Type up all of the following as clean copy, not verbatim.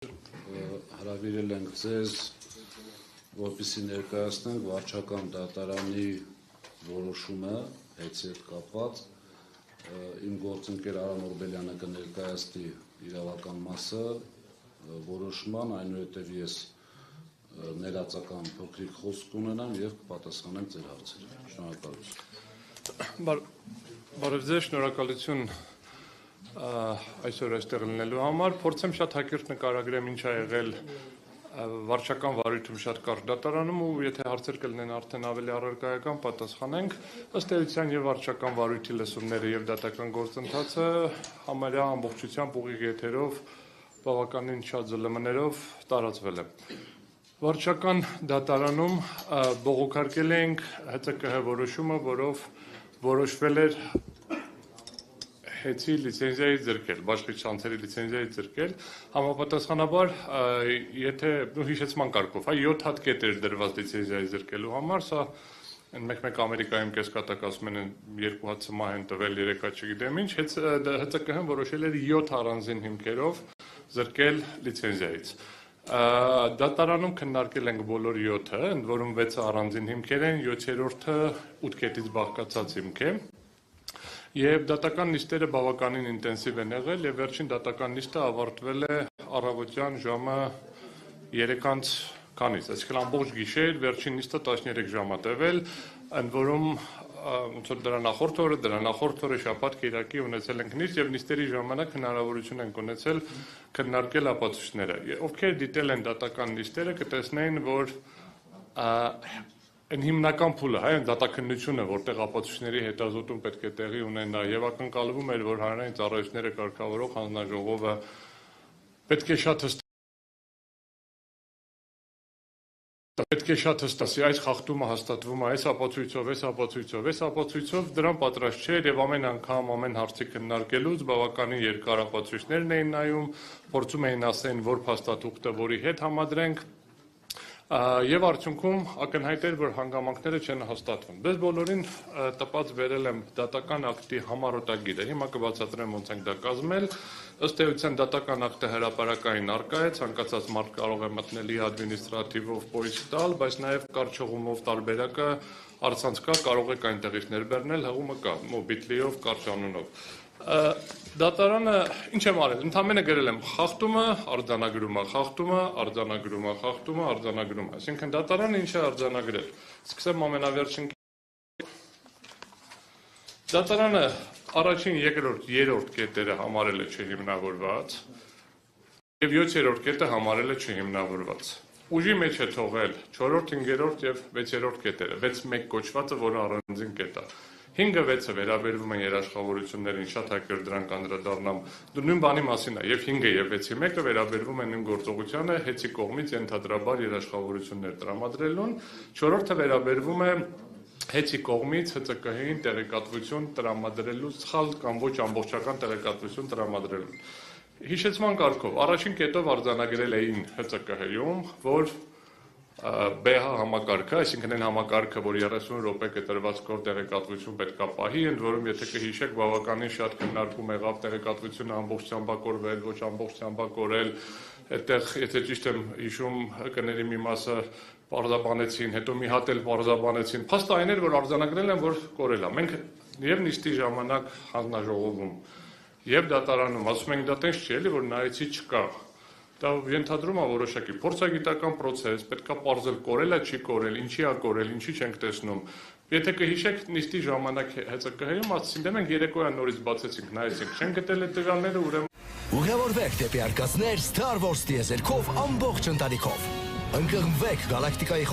Հրավիրել ենք ձեզ, որպեսզի ներկայացնենք վարչական դատարանի որոշումը հետի հետ կապված։ Իմ գործընկեր Արամ Օրբելյանը կներկայացնի իրավական մասը որոշման, այնուհետև ես ներածական փոքրիկ խոսք կունենամ եւ կպատասխանեմ ձեր հարցերին։ Շնորհակալություն։ Բարև ձեզ, շնորհակալություն այսօր այստեղ լինելու համար։ Փորձեմ շատ հակիրճ նկարագրեմ ինչ ա եղել վարչական վարույթում շատ կարճ դատարանում ու եթե հարցեր կլինեն արդեն ավելի առարկայական պատասխանենք։ Ըստ էության եւ վարչական վարույթի լսումները եւ դատական գործընթացը համարյա ամբողջությամբ ուղիղ եթերով բավականին շատ ԶԼՄ-ներով տարածվել է։ Վարչական դատարանում բողոքարկել ենք ՀԾԿՀ որոշումը, որով որոշվել էր հետի լիցենզիայի ձրկել, բաշխի ցանցերի լիցենզիայի ձրկել, համապատասխանաբար, եթե հիշեցման կարգով, 7 հատ կետ էր դրված լիցենզիայի ձրկելու համար, սա մեկ Ամերիկայում կեսկատակ ասում են 2 հատ սմահ են տվել, 3 հատ չգիտեմ ինչ, ՀԾԿՀ-ն որոշել էր 7 առանձին հիմքերով ձրկել լիցենզիայից։ Դատարանում քննարկել ենք բոլոր 7-ը, ընդ որում 6-ը առանձին հիմքեր են, 7-րդը 8 կետից բաղկացած հիմք է։ Եվ դատական նիստերը բավականին ինտենսիվ են եղել եւ վերջին դատական նիստը ավարտվել է առավոտյան ժամը 3-ից քանից, այսինքն ամբողջ գիշեր, վերջին նիստը 13 ժամ ա տևել, ընդ որում ոնց որ դրա նախորդ օրը շաբաթ կիրակի ունեցել ենք նիստ եւ նիստերի ժամանակ հնարավորություն ենք ունեցել քննարկել ապացույցները։ Ովքեր դիտել են դատական նիստերը կտեսնեին, որ Այն հիմնական փուլը, այն դատաքննությունը, որտեղ ապացույցների հետազոտում պետք է տեղի ունենա եւ ակնկալվում էր, որ հանրային ծառայությունները կարգավորող հանձնաժողովը պետք է շատ հստացի այս խախտումը հաստատվում է այս ապացույցով, դրան պատրաստ չէր եւ ամեն անգամ ամեն հարցի քննարկելուց բավականին երկար ապացույցներն էին նայում, փորձում էին ասեն, որ փաստաթուղթը որի հետ համադրենք Եվ արդյունքում ակնհայտ էր, որ հանգամանքները չեն հաստատվում։ Ես բոլորին տպած վերել եմ դատական ակտի համառոտագիրը։ Հիմա կբացատրեմ ոնց ենք դա կազմել։ Ըստ էության դատական ակտը հրապարակային առկա է, ցանկացած մարդ կարող է մտնել իր ադմինիստրատիվով պոիսկ տալ, բայց նաև կարճ տարբերակը առցանց կա, կարող եք այնտեղից ներբեռնել, հղումը կա, Bitly-ով, կարճ անունով։ Դատարանը ինչ եմ արել, ընդամենը գրել եմ խախտումը, արձանագրումը, այսինքն դատարանը ինչ է արձանագրել, սկսեմ ամենավերջին Դատարանը առաջին, երկրորդ, երրորդ կետերը համարել է չհիմնավորված և 7-րդ կետը համարել է չհիմնավորված։ Ուժի մեջ է թողել 4-րդ, 5-րդ և 6-րդ կետերը, 6-1 կոչվածը, որը առանձին կետ է։ 5-6-ը վերաբերվում են երաշխավորություններին, շատ հակիրճ դրանք անդրադառնամ, նույն բանի մասին է, և 5-ը և 6-1-ը վերաբերվում են նույն գործողությանը հետի կողմից ենթադրաբար երաշխավորություններ տրամադրելուն, 4-րդը վերաբերվում է հետի կողմից ՀԾԿՀ-ին տեղեկատվություն տրամադրելու, սխալ կամ ոչ ամբողջական տեղեկատվություն տրամադրելուն։ Հիշեցման կարգով, առաջին կետով արձանագրել էին ՀԾԿՀ-ում, որ BH համակարգը, այսինքն այն համակարգը, որ 30 րոպե կտրված կոր տեղեկատվություն պետք է պահի, ընդ որում եթե կհիշեք, բավականին շատ քննարկում եղավ տեղեկատվությունը ամբողջությամբ կորվել, ոչ ամբողջությամբ կորել, այդտեղ եթե ճիշտ եմ հիշում, ՀԿ-ների մի մասը պարզաբանեցին, հետո մի հատ էլ պարզաբանեցին, փաստը այն էր, որ արձանագրել են, որ կորել է։ Մենք եւ նիստի ժամանակ հանձնաժողովում եւ դատարանում ասում ենք դա տես չի էլի, որ նայեցի չկա։ Դա ենթադրում է որոշակի փորձագիտական process, պետք է պարզել կորել է, չի կորել, ինչի է կորել, ինչի չենք տեսնում։ Եթե կհիշեք, նիստի ժամանակ ՀԾԿՀ-ում ասեցին, դե մենք երեկոյան նորից բացեցինք, նայեցինք, չենք գտել այդ տվյալները, ուրեմն Ուղևորվեք դեպի արկածներ Star Wars տիեզերքով ամբողջ ընտանիքով։ Ընկղմվեք գալակտիկայի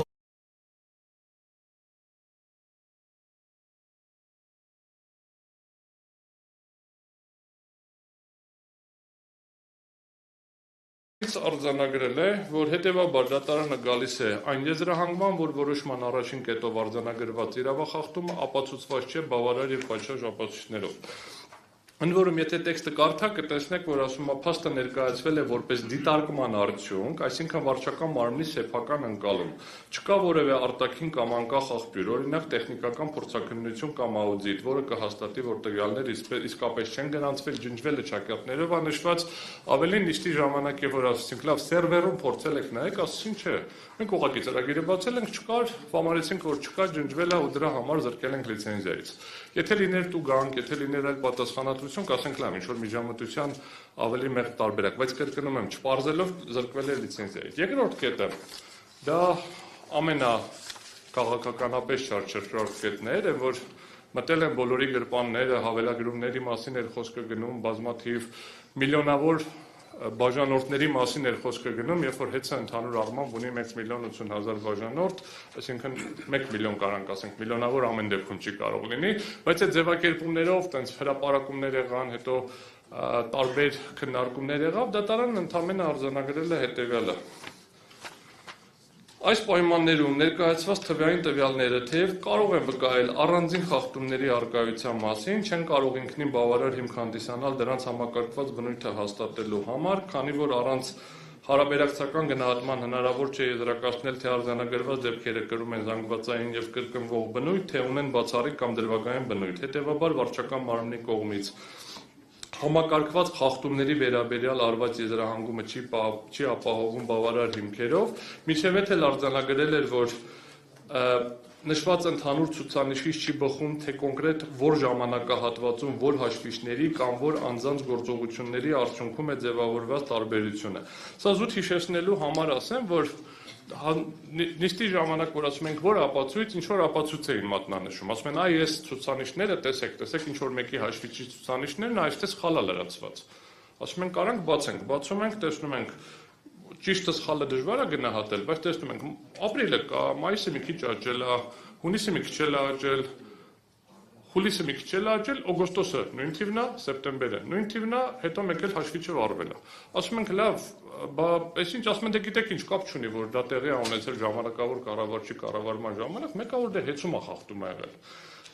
արձանագրել է, որ հետևաբար դատարանը գալիս է այն եզրահանգման, որ որոշման առաջին կետով արձանագրված իրավախախտումը ապացուցված չէ բավարար եւ պատշաճ ապացույցներով։ Ընդ որում, եթե տեքստը կարդաք, կտեսնեք, որ ասում է փաստը ներկայացվել է որպես դիտարկման արդյունք, այսինքն վարչական մարմնի սեփական ընկալում։ Չկա որևէ արտաքին կամ անկախ աղբյուր, օրինակ տեխնիկական փորձաքննություն կամ աուդիտ, որը կհաստատի, որ տվյալները իսկապես չեն գրանցվել, ջնջվել է ճակատներով, անշված ավելին նիստի ժամանակ է, որ ասեցինք, լավ, սերվերում փորձել եք նայեք, ասեցին չէ։ Մենք ուղղակի ծրագիրը բացել ենք, չկար, համարեցինք, որ չկա, ջնջվել է ու դրա համար զրկել ենք լիցենզիայից։ Եթե լիներ տուգանք, եթե լիներ այլ պատասխանատվություն, կասենք լավ, ինչ-որ միջամտության ավելի մեծ տարբերակ, բայց կրկնում եմ, չպարզելով զրկվել է լիցենզիայից։ Երկրորդ կետը, դա ամենաքաղաքականապես չարչարժ կետներ են, որ մտել են բոլորի գրպանները, հավելագրումների մասին էր խոսքը գնում, բազմաթիվ միլիոնավոր բաժանորդների մասին էր խոսքը գնում, երբ որ հեծը ընդհանուր առմամբ ունի 1,80,000 բաժանորդ, այսինքն 1 միլիոն կարանք ասենք, միլիոնավոր ամեն դեպքում չի կարող լինի, բայց այդ ձևակերպումներով, տենց հրապարակումներ եղան, հետո տարբեր քննարկումներ եղավ, դատարանն ընդամենը արձանագրել է հետևյալը. Այս պայմաններում ներկայացված թվային տվյալները թեև կարող են վկայել առանձին խախտումների առկայության մասին, չեն կարող ինքնին բավարար հիմք հանդիսանալ դրանց համակարգված բնույթը հաստատելու համար, քանի որ առանց հարաբերակցական գնահատման հնարավոր չէ եզրակացնել, թե արձանագրված դեպքերը կրում են զանգվածային եւ կրկնվող բնույթ, թե ունեն բացառիկ կամ դրվագային բնույթ։ Հետևաբար վարչական մարմնի կողմից համակարգված խախտումների վերաբերյալ արված եզրահանգումը չի ապահովում բավարար հիմքերով, մինչև էլ արձանագրել էր, որ նշված ընդհանուր ցուցանիշից չի բխում, թե կոնկրետ որ ժամանակահատվածում, որ հաշվիչների կամ որ անձանց գործողությունների արդյունքում է ձևավորված տարբերությունը։ Սա զուտ հիշեցնելու համար ասեմ, որ նիստի ժամանակ, որ ասում ենք, որ ապացույց, ինչ-որ ապացույց էին մատնանշում, ասում են, այ ես ցուցանիշները, տեսեք, ինչ-որ մեկի հաշվիչի ցուցանիշներն, այստեղ սխալ է լրացված։ Ասում են, կարանք բացենք, բացում ենք, տեսնում ենք, ճիշտը սխալը դժվար է գնահատել, բայց տեսնում ենք, ապրիլը կա, մայիսը մի քիչ աճել է, հունիսը մի քիչ էլ աճել, հուլիսը մի քիչ էլ աճել, օգոստոսը նույն թիվն է, սեպտեմբերը նույն թիվն է, հետո մեկ էլ հաշվիչը վառվել է։ Ասում ենք, լավ, այսինչ ասում են, դե գիտեք ինչ կապ չունի, որ դա տեղի է ունեցել ժամանակավոր կառավարչի կառավարման ժամանակ, մեկը որ դե հեծում է խախտում ա եղել։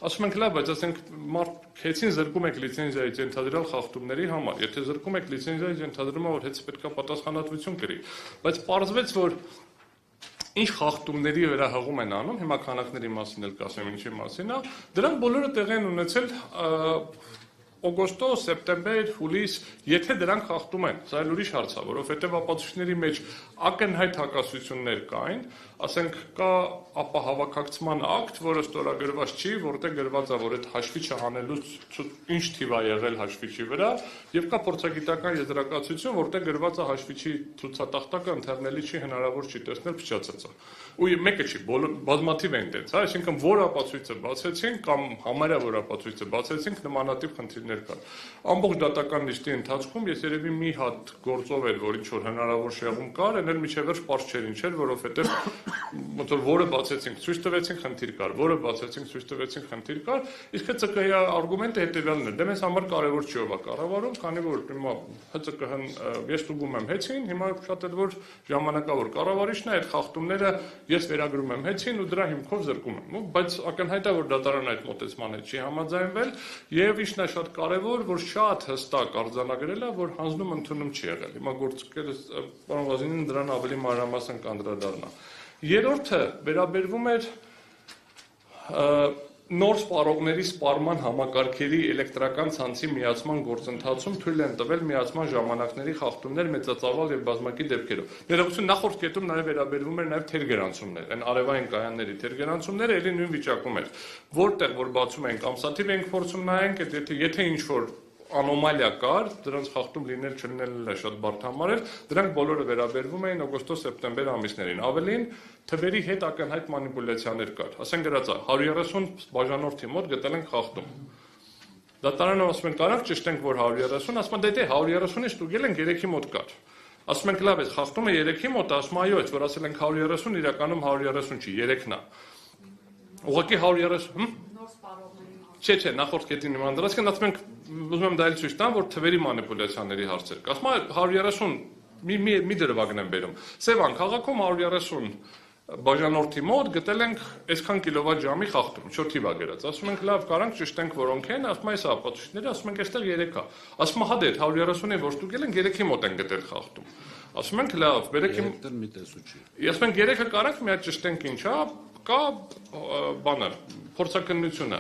Ասում ենք, լավ, բայց ասենք մարդ հեծին զրկում եք լիցենզիայից ենթադրյալ խախտումների համար, եթե զրկում եք լիցենզիայից ենթադրում է, որ հեծը պետք է պատասխանատվություն կրի, բայց պարզվեց, որ ինչ խախտումների վերահղում են անում, հիմա քանակների մասին էլ կասեմ ինչի մասին է, դրանք բոլորը տեղի են ունեցել օգոստոս, սեպտեմբեր, հուլիս, եթե դրանք խախտում են, սա էլ ուրիշ հարց է, որովհետև ապացույցների մեջ ակնհայտ հակասություններ կային, ասենք կա ապահավակակցման ակտ, որը ստորագրված չի, որտեղ գրված է, որ այդ հաշվիչը հանելուց ինչ թիվ է եղել հաշվիչի վրա, եւ կա փորձագիտական եզրակացություն, որտեղ գրված է հաշվիչի ցուցատախտակը ընթեռնելի չի, հնարավոր չի տեսնել, փչացած է։ Ու մեկը չի, բազմաթիվ են տենց, այսինքն որ ապացույցը բացեցին կամ համարյա որ ապացույցը բացեցին, նմանատիպ խնդիրներ կան։ Ամբողջ դատական նիստի ընթացքում ես երևի մի հատ գործով էր, որ ինչ որ հնարավոր շեղում կար, այն էլ միջև վերջ պարզ չէր ինչ էր, որովհետև ոնց որ որը բացեցինք, ցույց տվեցինք խնդիր կար, որը բացեցինք, ցույց տվեցինք խնդիր կար, իսկ ՀՑԿ-ի արգումենտը հետևյալն է, դե մեզ համար կարևոր չի ով է կառավարում, քանի որ հիմա ՀՑԿ-ն ես ստուգում եմ հեծին, հիմա շատ էլ որ ժամանակավոր կառավարիչն է, այդ խախտումները ես վերագրում եմ հեծին ու դրա հիմքով զրկում եմ, բայց ակնհայտ է որ դատարանը այդ մոտեցման հետ չի համաձայնվել եւ ինչն է շատ կարևոր, որ շատ հստակ արձանագրել է, որ հանձնում ընդունում չի եղել։ Հիմա գործընկերս պարոն Ղազինին դրան ավելի մանրամասն կանդրադառնա։ Երրորդը վերաբերվում էր նոր սպառողների սպառման համակարգերի էլեկտրական ցանցի միացման գործընթացում թույլ են տվել միացման ժամանակների խախտումներ մեծածավալ եւ բազմակի դեպքերով։ Ներողություն, նախորդ կետում նաեւ վերաբերվում էր նաեւ թերգրանցումներ, այն արևային կայանների թերգրանցումները ելի նույն վիճակում էր, որտեղ որ բացում ենք ամսաթիվ ենք փորձում նայենք, եթե ինչ որ անոմալիա կար, դրանց խախտում լինել չլինելն է շատ բարդ համարել, դրանք բոլորը վերաբերվում էին օգոստոս-սեպտեմբեր ամիսներին։ Ավելին թվերի հետ ակնհայտ մանիպուլյացիաներ կար։ Ասենք գրած է 130 բաժանորդի մոտ գտել են խախտում։ Դատարանը ասում են կարանք ճշտենք, որ 130, ասում են դե 130-ից ստուգել ենք 3-ի մոտ կար։ Ասում ենք լավ է, խախտումը 3-ի մոտ, ասում այո, այս որ ասել ենք 130, իրականում 130 չի, 3-ն է։ Ուղղակի 130, Չէ, նախորդ կետին նման դրած կան, ասում ենք, ուզում եմ դա էլ ցույց տամ, որ թվերի մանիպուլյացիաների հարցեր կա։ Ասում եմ 130 մի դրվագն եմ բերում։ Սևան քաղաքում 130 բաժանորդի մոտ գտել ենք այսքան կիլովատ ժամի խախտում, 4 թիվ է գրած։ Ասում ենք լավ, կարանք ճշտենք որոնք են, ասում այս ապացույցները, ասում ենք այստեղ 3 է։ Ասում հա դե 130-ին որ ստուգել են 3-ի մոտ են գտել խախտում։ Ասում ենք լավ, բերեք իմ մի տեսուչի։ Ասում ենք 3-ը կարանք մի հատ ճշտենք ինչա, կա բանը, փորձաքննությունը։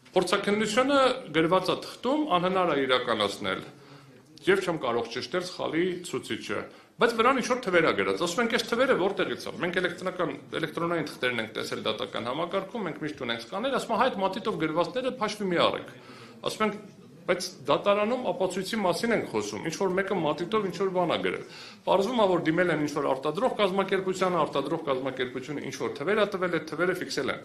Փորձաքննությունը գրված է թղթում, անհնար է իրականացնել։ Եվ չեմ կարող ճշտել սխալի ցուցիչը։ Բայց վրան ինչ-որ թվեր է գրած։ Ասում ենք այս թվերը որտեղից են։ Մենք էլեկտրոնային թղթերն ենք տեսել դատական համակարգում, մենք միշտ ունենք սկաներ, ասում են հայտ մատիտով գրվածները փաշվի մի առեք։ Ասում ենք, բայց դատարանում ապացույցի մասին ենք խոսում, ինչ որ մեկը մատիտով ինչ որ բան է գրել։ Պարզվում է, որ դիմել են ինչ որ արտադրող կազմակերպությունը ինչ որ թվեր է տվել, այդ թվերը ֆիքսել են։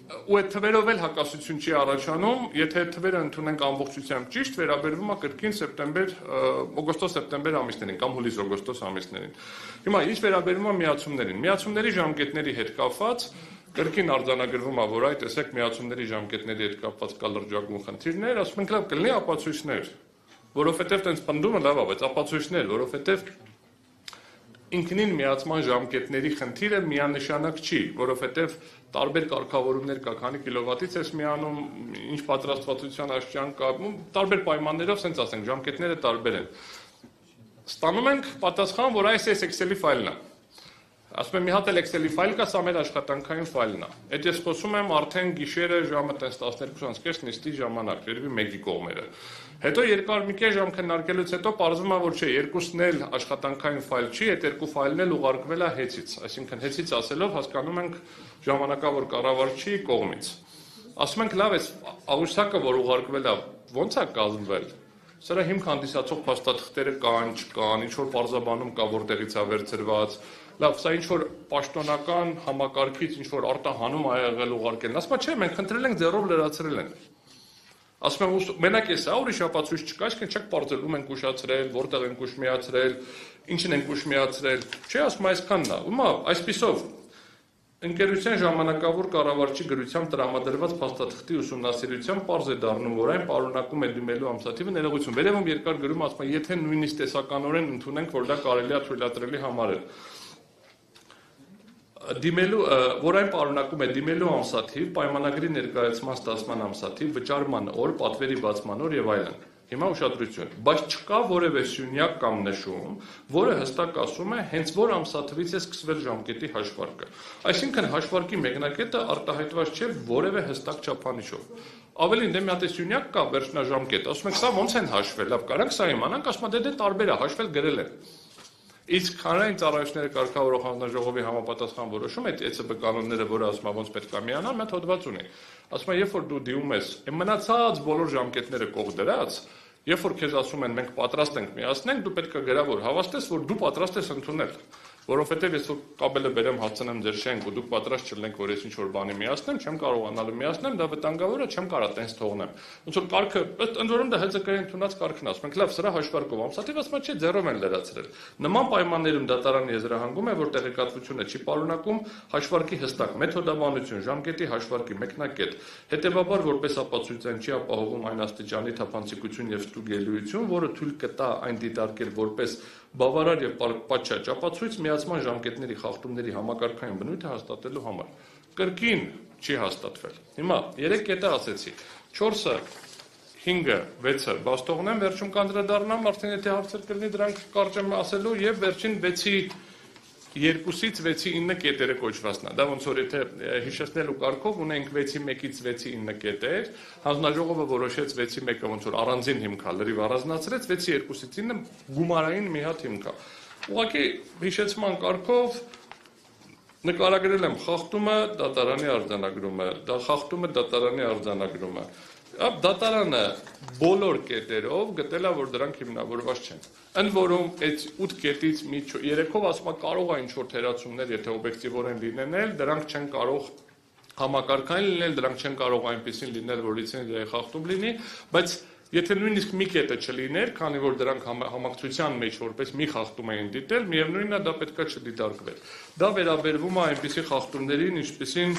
Ու այդ թվերով էլ հակասություն չի առաջանում, եթե այդ թվերը ընդունենք ամբողջությամբ ճիշտ, վերաբերվում է կրկին օգոստոս-սեպտեմբեր ամիսներին կամ հուլիս-օգոստոս ամիսներին։ Հիմա ինչ վերաբերվում է միացումներին, միացումների ժամկետների հետ կապված կրկին արձանագրվում է, որ այդ տեսեք միացումների ժամկետների հետ կապված կա լրջագույն խնդիրներ, ասում ենք լավ կլինի ապացույցներ, որովհետև տենց պնդումը լավ է, բայց ապացույցներ, որովհետև ինքնին միացման ժամկետների խնդիրը միանշանակ չի, որովհետև տարբեր կարգավորումներ կա, քանի կիլովատից ես միանում, ինչ պատրաստվածության աշճան կա, տարբեր պայմաններով, սենց ասենք, ժամկետները տարբեր են։ Ստանում ենք պատասխան, որ այս Excel-ի ֆայլն է։ Ասում եմ մի հատ էլ Excel-ի ֆայլ կա, սա մեր աշխատանքային ֆայլն է։ Այդ ես խոսում եմ արդեն գիշերը ժամը 12:30 նիստի ժամանակ, երևի մեկի կողմերը։ Հետո երկար մի քիչ ժամ քննարկելուց հետո պարզվում է, որ չէ, երկուսն էլ աշխատանքային ֆայլ չի, այդ երկու ֆայլն էլ ուղարկվել է հեծից, այսինքն հեծից ասելով հասկանում ենք ժամանակավոր կառավարչի կողմից։ Ասում ենք լավ, այս աղյուսակը, որ ուղարկվել է, ո՞նց է կազմվել։ Սրա հիմք հանդիսացող փաստաթղթերը կան, չկան, ինչ որ պարզաբանում կա, որտեղից է վերցրված։ Լավ, սա ինչ որ պաշտոնական համակարգից ինչ որ արտահանում ա եղել ուղարկելն։ Ասում եմ, չէ, մենք խնդրել ենք ձեռով լրացրել են։ Ասում եմ, մենակ էս է, ուրիշ ապացույց չկա, այսինքն չեք պարզել ում ենք ուշացրել, որտեղ ենք ուշ միացրել, ինչին ենք ուշ միացրել։ Չէ, ասում այսքանն է։ Ումա, այսպիսով ընկերության ժամանակավոր կառավարչի գրությամբ տրամադրված փաստաթղթի ուսումնասիրությամբ պարզ է դառնում, որ այն պարունակում է դիմելու ամսաթիվը ներողություն։ Վերևում երկար գրում ասում է, եթե նույնիսկ տեսականորեն ընդունենք, որ դա կարելի է թույլատրելի համարել։ Որ այն պարունակում է դիմելու ամսաթիվ, պայմանագրի ներկայացման ստացման ամսաթիվ, վճարման օր, պատվերի բացման օր եւ այլն։ Հիմա ուշադրություն, բայց չկա որևէ սյունյակ կամ նշում, որը հստակ ասում է հենց որ ամսաթվից է սկսվել ժամկետի հաշվարկը։ Այսինքն հաշվարկի մեկնակետը արտահայտված չէ որևէ հստակ չափանիշով։ Ավելին դե մի հատ սյունյակ կա վերջնաժամկետ, ասում եք սա ոնց են հաշվել, լավ կարանք սա իմանանք, ասում դե տարբեր է, հաշվել գրել են։ Իսկ հանրային ծառայությունների կարգավորող հանձնաժողովի համապատասխան որոշում այդ ԵՑԲ կանոնները, որը ասում է ոնց պետք է միանան, մեծ հոդված ունի։ Ասում է, երբ որ դու դիում ես, մնացած բոլոր ժամկետները կողմ դրած, երբ որ քեզ ասում են մենք պատրաստ ենք միացնենք, դու պետք է գրավոր հավաստես, որ դու պատրաստ ես ընդունել։ Որովհետև ես որ կաբելը բերեմ հացնեմ ձեր շենք ու դուք պատրաստ չլինեք, որ ես ինչ որ բանի միացնեմ, չեմ կարողանալու միացնեմ, դա վտանգավոր է, չեմ կարող տենց թողնեմ։ Ոնց որ կարգը, ընդ որում դա ՀԾԿ-ի ընդունած կարգն է, ասում ենք լավ, սրա հաշվարկով ամսաթիվ ասում է չէ, ձեռով են լրացրել։ Նման պայմաններում դատարանը եզրահանգում է, որ տեղեկատվությունը չի պարունակում հաշվարկի հստակ մեթոդաբանություն, ժամկետի հաշվարկի մեկնակետ, հետևաբար որպես ապացույց այն չի ապահովում այն աստիճանի թափանցիկություն եւ ստուգելիություն, որը թույլ կտա այն դիտարկել որպես բավարար եւ պատշաճ ապացույց միացման ժամկետների խախտումների համակարգային բնույթը հաստատելու համար։ Կրկին չի հաստատվել։ Հիմա 3 կետը ասեցի, 4-ը, 5-ը, 6-ը բաց թողնեմ, վերջում կանդրադառնամ, արդեն եթե հարցեր կլինի դրանք կարճ եմ ասելու եւ վերջին 6-ի 2-ից 6-ի 9 կետերը կոչվածն է։ Դա ոնց որ եթե հիշեցնելու կարգով ունենք 6-ի 1-ից 6-ի 9 կետեր, հանձնաժողովը որոշեց 6-ի 1-ը ոնց որ առանձին հիմք է, լրիվ առանձնացրեց, 6-ի 2-ից 9-ը գումարային մի հատ հիմք է։ Ուղղակի հիշեցման կարգով նկարագրել եմ խախտումը, դատարանի արձանագրումը, խախտումը, դատարանի արձանագրումը։ Դատարանը բոլոր կետերով գտել է, որ դրանք հիմնավորված չեն։ Ընդ որում այդ 8 կետից 3-ով ասում է կարող է ինչ-որ թերացումներ, եթե օբյեկտիվորեն լինեն, դրանք չեն կարող համակարգային լինել, դրանք չեն կարող այնպեսին լինել, որ լիցենզիայի խախտում լինի, բայց եթե նույնիսկ մի կետը չլիներ, քանի որ դրանք համակցության մեջ որպես մի խախտում էին դիտել, միևնույնն է դա պետքա չդիտարկվեր։ Դա վերաբերվում է այնպիսի խախտումներին, ինչպիսին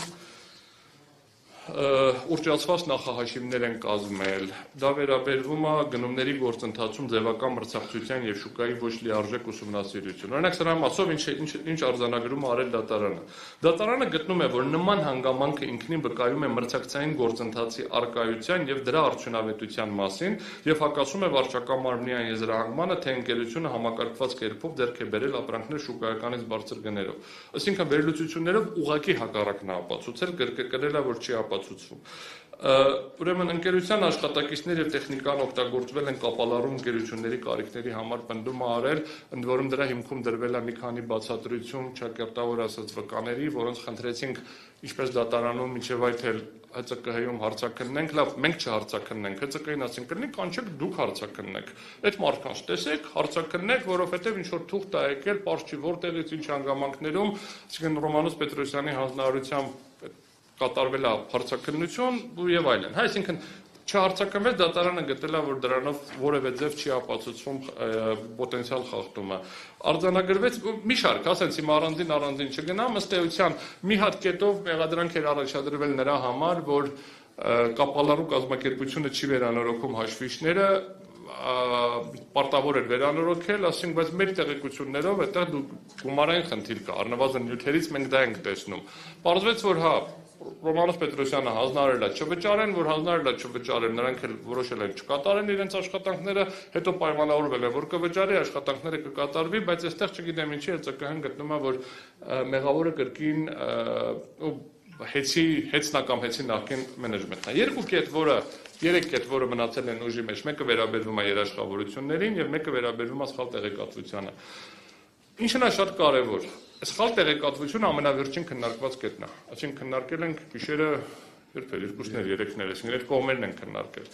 ուռճացված նախահաշիվներ են կազմել, դա վերաբերվում է գնումների գործընթացում ձևական մրցակցության եւ շուկայի ոչ լիարժեք ուսումնասիրություն։ Օրինակ սրա մասով ինչ արձանագրում արել դատարանը։ Դատարանը գտնում է, որ նման հանգամանքը ինքնին վկայում է մրցակցային գործընթացի առկայության եւ դրա արդյունավետության մասին եւ հակասում է վարչական մարմնի այն եզրահանգմանը, թե ընկերությունը համակարգված կերպով ձեռք է բերել ապրանքներ շուկայականից բարձր գներով։ Այսինքն վերլուծություններով ուղղակի հակառակն է ապացուցել, կրկնել է, որ չի ապացուցվում։ Ուրեմն ընկերության աշխատակիցներ եւ տեխնիկան օգտագործվել են կապալառու ընկերությունների կարիքների համար պնդում արել, ընդ որում դրա հիմքում դրվել է մի քանի բացատրություն ճակերտավոր ասած վկաների, որոնց խնդրեցինք ինչպես դատարանում մինչև այդ էլ ՀՑԿՀ-ում հարցաքննենք, լավ, մենք չհարցաքննենք, ՀՑԿ-ին ասենք կլինի, կանչեք դուք հարցաքննեք։ Այդ մարդկանց տեսեք, հարցաքննեք, որովհետեւ ինչ որ թուղթ է եկել, պարզ չի որտեղից ինչ հանգամանքներում, այսինքն Ռոմանոս Պետրոսյանի հանձնարարությամբ կատարվել է հարցաքննություն եւ այլն։ Հա, այսինքն չհարցակնվեց, դատարանը գտել է, որ դրանով որևէ ձև չի ապացուցվում պոտենցիալ խախտումը։ Արձանագրվեց մի շարք, ասենց հիմա առանձին չգնամ, ըստ էության մի հատ կետով մեղադրանք էր առաջադրվել նրա համար, որ կապալառու կազմակերպությունը չի վերանորոգում հաշվիչները, պարտավոր էր վերանորոգել, ասենք, բայց մեր տեղեկություններով այդտեղ գումարային խնդիր կա, առնվազն նյութերից մենք դա ենք տեսնում։ Պարզվեց, որ հա Ռոմանոս Պետրոսյանը հանձնարարել է չվճարեն, որ հանձնարարել է չվճարեն, նրանք էլ որոշել են չկատարեն իրենց աշխատանքները, հետո պայմանավորվել է, որ կվճարի, աշխատանքները կկատարվի, բայց այստեղ չգիտեմ ինչի ՀՑԿՀ-ն գտնում է, որ մեղավորը կրկին հեծնական նախկին մենեջմենտն է։ Երկու կետ, երեք կետ, որը մնացել են ուժի մեջ, մեկը վերաբերվում է երաշխավորություններին եւ մեկը վերաբերվում է սխալ տեղեկատվությանը։ Ինչն է շատ կարևոր։ Սխալ տեղեկատվությունը ամենավերջին քննարկված կետն է։ Այսինքն քննարկել ենք գիշերը երբեր, երկուսներ, երեքներ, այսինքն այդ կողմերն են քննարկել։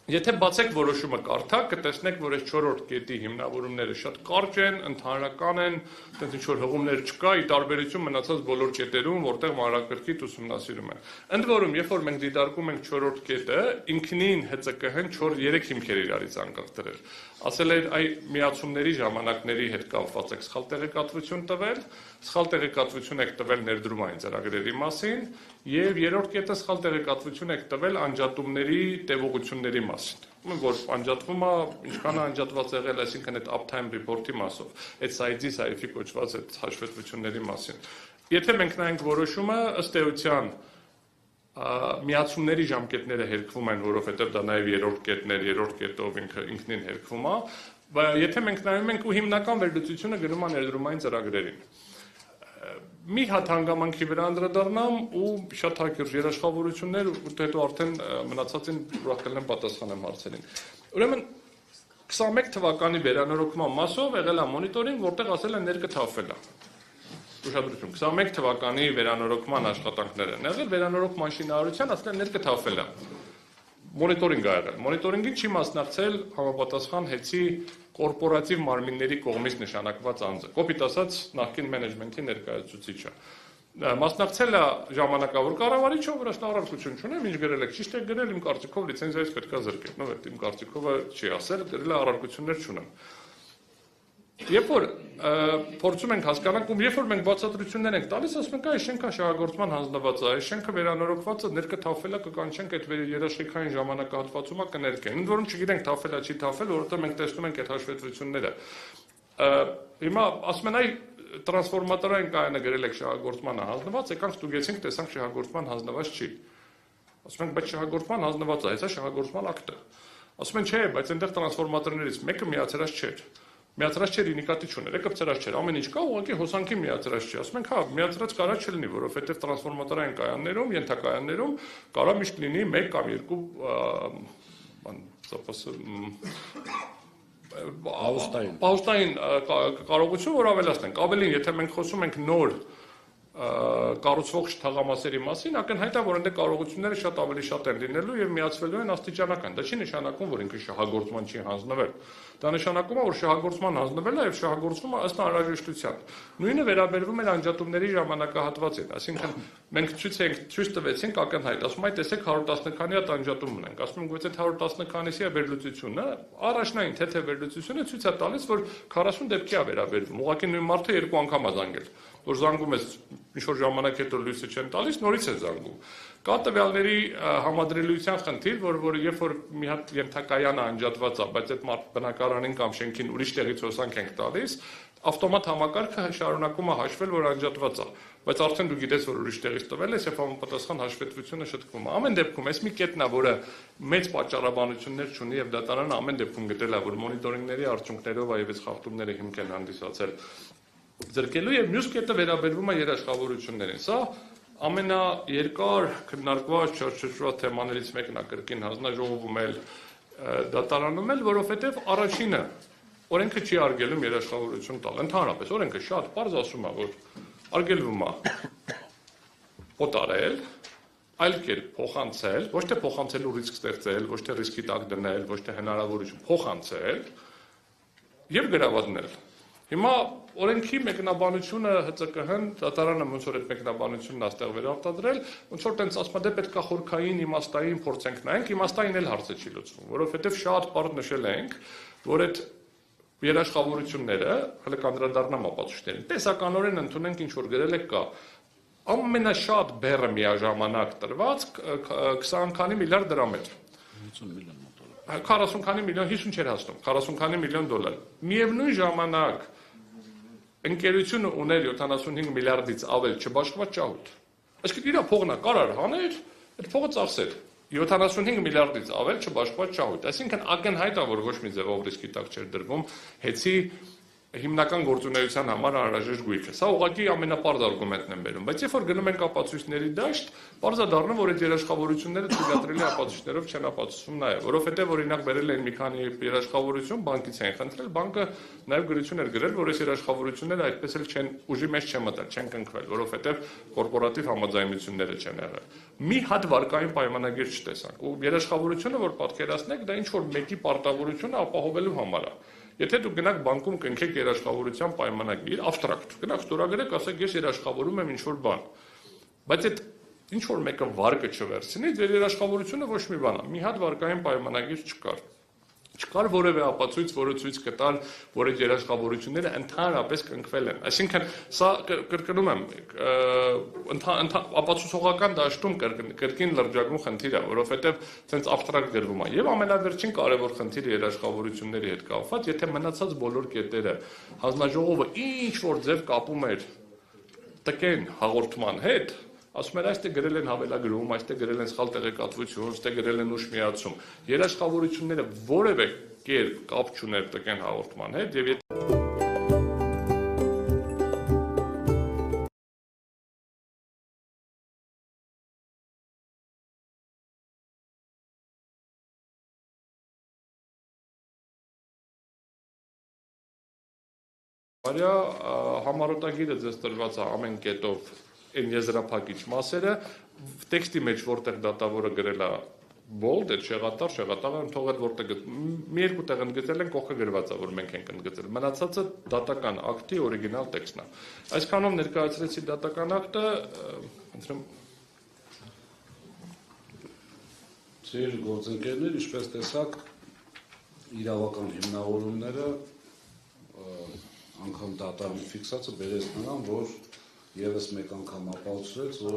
Եթե բացեք որոշումը կարդաք, կտեսնեք, որ այս 4-րդ կետի հիմնավորումները շատ կարճ են, ընդհանրական են, այդպես ինչ-որ հղումներ չկա, ի տարբերություն մնացած բոլոր կետերում, որտեղ մանրակրկիտ ուսումնասիրում են։ Ընդ որում, երբ որ մենք դիտարկում ենք 4-րդ կետը, ինքնին ՀՑԿՀ-ն 4-3 հիմքեր իրարից անկախ դրել։ Ասել էր այ միացումների ժամանակների հետ կապված եք սխալ տեղեկատվություն տվել, սխալ տեղեկատվություն եք տվել ներդրումային ծրագրերի մասին եւ երրորդ կետը սխալ տեղեկատվություն եք տվել անջատումների տևողությունների մասին, որ անջատվում է, ինչքան է անջատված եղել, այսինքն այդ uptime report-ի մասով, այդ SAIFI կոչված այդ հաշվետվությունների մասին։ Եթե մենք նայենք որոշումը, ըստ էության միացումների ժամկետները հերկվում են, որովհետև դա նաև երրորդ կետներ, երրորդ կետով ինքնին հերկվում է, եթե մենք նայում ենք ու հիմնական վերլուծությունը գնում է ներդրումային ծրագրերին։ Մի հատ հանգամանքի վրա անդրադառնամ ու շատ հակիրճ երաշխավորություններ, հետո արդեն մնացածին ուրախ կլինեմ պատասխանեմ հարցերին։ Ուրեմն 21 թվականի վերանորոգման մասով եղել է մոնիտորինգ, որտեղ ասել են ներկը թափվել է։ Ուշադրություն, 21 թվականի վերանորոգման աշխատանքներ են եղել, վերանորոգման շինարարության ասել են ներկը թափվել է։ Մոնիտորինգ ա եղել։ Մոնիտորինգին չի մասնակցել համապատասխան հեծի կորպորատիվ մարմինների կողմից նշանակված անձը։ Կոպիտ ասած, նախկին մենեջմենթի ներկայացուցիչը։ Մասնակցել է ժամանակավոր կառավարիչը, որ ըստ առարկություն չունեմ, ինչ գրել եք, ճիշտ է գրել, իմ կարծիքով լիցենզիայից պետք է զրկել։ Նո, իմ կարծիքով չի ասել, գրել է առարկություններ չունեմ։ Երբ որ փորձում ենք հասկանալ, ու երբ որ մենք բացատրություններ ենք տալիս, ասում ենք, այս շենքը շահագործման հանձնված է, այս շենքը վերանորոգված է, ներկը թափվել է, կկանչենք այդ երաշխիքային ժամանակահատվածում է կներկեն։ Ընդ որում չգիտենք թափվել է, չի թափվել, որովհետև մենք տեսնում ենք այդ հաշվետվությունները։ Հիմա ասում են, այ տրանսֆորմատորային կայանը գրել եք շահագործմանը հանձնված, եկանք ստուգեցինք, տեսանք շահագործման հանձնված չի։ Ասում ենք, բայց շահագործման հանձնված է, հեսա շահագործման ակտը։ Ասում են, չէ, բայց այնտեղ տրանսֆորմատորներից մեկը միացրած չէր։ Միացրած չէր ինիկատի չուներ, կպցրած չէր, ամեն ինչ կա, ուղղակի հոսանքի միացրած չի։ Ասում ենք, հա, միացրած կարա չլինի, որովհետև տրանսֆորմատորային կայաններում, ենթակայաններում կարա միշտ լինի 1 կամ 2 պահուստային կարողություն, որ ավելացնենք։ Ավելին, եթե մենք խոսում ենք նոր կառուցվող թաղամասերի մասին, ակնհայտ է, որ այնտեղ կարողությունները շատ ավելի շատ են լինելու եւ միացվելու են աստիճանական։ Դա չի նշանակում, որ ինքը շահագործման չի հանձնվել։ Դա նշանակում է, որ շահագործման հանձնվել է եւ շահագործվում է ըստ անհրաժեշտության։ Նույնը վերաբերվում է անջատումների ժամանակահատվածին, այսինքն մենք ցույց տվեցինք ակնհայտ, ասում այ տեսեք 110 քանի հատ անջատում ունենք, ասում ենք, բայց այդ 110 քանիսի է վերլուծությունը, առաջնային թեթև վերլուծությունը ցույց է տալիս, որ 40 դեպքի է վերաբերվում։ Ուղղակի նույն մարդը 2 անգամ է զանգել։ որ զանգում ես ինչ-որ ժամանակ հետո լույսը չեն տալիս, նորից է զանգում։ Կա տվյալների համադրելիության խնդիր, որ երբ որ մի հատ ենթակայանը անջատված է, բայց այդ բնակարանին կամ շենքին ուրիշ տեղից հոսանք ենք տալիս, ավտոմատ համակարգը շարունակում է հաշվել, որ անջատված է, բայց արդեն դու գիտես, որ ուրիշ տեղից տվել ես, եւ համապատասխան հաշվետվությունը շտկվում է։ Ամեն դեպքում էս մի կետն է, որը մեծ պատճառաբանություններ չունի եւ դատարանը ամեն դեպքում գտել է, որ մոնիտորինգների արդյունքներով այ այս խախտումները հիմք են հանդիսացել ձեռքելու եւ մյուս կետը վերաբերվում է երաշխավորություններին։ Սա ամենաերկար քննարկված չարչարված թեմաներից մեկն է կրկին հանձնաժողովում էլ դատարանում էլ, որովհետեւ առաջինը օրենքը չի արգելում երաշխավորություն տալ։ Ընդհանրապես օրենքը շատ պարզ ասում է, որ արգելվում է օտարել, այլ կերպ փոխանցել, ոչ թե փոխանցելու ռիսկ ստեղծել, ոչ թե ռիսկի տակ դնել, ոչ թե հնարավորություն փոխանցել եւ գրավատնել։ Հիմա օրենքի մեկնաբանությունը ՀԾԿ-հն դատարանը ոնց որ այդ մեկնաբանությունն աստեղ վերարտադրել, ոնց որ տենց ասում է, դե պետք է խորքային իմաստային փորձենք նայենք, իմաստային էլ հարցը չի լուծվում, որովհետեւ շատ պարզ նշել ենք, որ այդ երաշխավորությունները, հələ կանդրադառնամ ապացույցներին, տեսականորեն ընդունենք ինչ որ գրել է կա։ Ամենաշատ բեռը միաժամանակ տրված 20 քանի միլիարդ դրամ էր։ 50 միլիոն դոլար։ 40 քանի միլիոն 50 չէր հասնում, 40 քանի միլիոն դոլար։ Միևնույն ժամանակ ընկերությունը ուներ 75 միլիարդից ավել չբաշխված ճահուտ։ Այսինքն իր փողն է կարար հաներ, այդ փողը ծախսեր։ 75 միլիարդից ավել չբաշխված ճահուտ։ Այսինքն ակնհայտ է, որ ոչ մի ձևով ռիսկի տակ չէր դրվում հեցի հիմնական գործունեության համար անհրաժեշտ գույքը։ Սա ուղղակի ամենապարզ արգումենտն եմ բերում, բայց երբ որ գնում ենք ապացույցների դաշտ, պարզ է դառնում, որ այդ երաշխավորությունները թույլատրելի ապացույցներով չեն ապացուցվում նաև, որովհետև օրինակ բերել են մի քանի երաշխավորություն, բանկից են խնդրել, բանկը նաև գրություն էր գրել, որ այս երաշխավորությունները այդպես էլ չեն ուժի մեջ չեն մտել, չեն կնքվել, որովհետև կորպորատիվ համաձայնությունները չեն եղել։ Մի հատ վարկային պայմանագիր չտեսանք, ու երաշխավորությունը, որ պատկերացնեք, դա ինչ որ մեկի պարտավորությունը ապահովելու համար է։ Եթե դուք գնաք բանկում կնքեք երաշխավորության պայմանագիր, abstract, գնաք ստորագրեք, ասեք ես երաշխավորում եմ ինչ-որ բան։ Բայց այդ ինչ-որ մեկը վարկը չվերցնի, ձեր երաշխավորությունը ոչ մի բան է։ Մի հատ վարկային պայմանագիր չկար։ Չկար որևէ ապացույց, որը ցույց կտար, որ այդ երաշխավորությունները ընդհանրապես կնքվել են։ Այսինքն սա կրկնում եմ, ապացուցողական դաշտում կրկին լրջագույն խնդիր է, որովհետև ցենց abstract գրվում է։ Եվ ամենավերջին կարևոր խնդիրը երաշխավորությունների հետ կապված, եթե մնացած բոլոր կետերը հանձնաժողովը ինչ որ ձև կապում էր տկեն հաղորդման հետ, ասում էր այստեղ գրել են հավելագրում, այստեղ գրել են սխալ տեղեկատվություն, այստեղ գրել են ուշ միացում։ Երաշխավորությունները որևէ կերպ կապ չուներ տկեն հաղորդման հետ եւ Արյա համառոտագիրը ձեզ տրված է ամեն կետով այն եզրափակիչ մասերը, տեքստի մեջ որտեղ դատավորը գրել է bold, այդ շեղատար եմ թողել որտեղ մի երկու տեղ ընդգծել են, կողքը գրված է, որ մենք ենք ընդգծել։ Մնացածը դատական ակտի օրիգինալ տեքստն է։ Այսքանով ներկայացրեցի դատական ակտը, խնդրեմ Ձեր գործընկերներ, ինչպես տեսակ, իրավական հիմնավորումները անգամ դատարանի ֆիքսացը բերեց նրան, որ եւս մեկ անգամ ապացուցեց, որ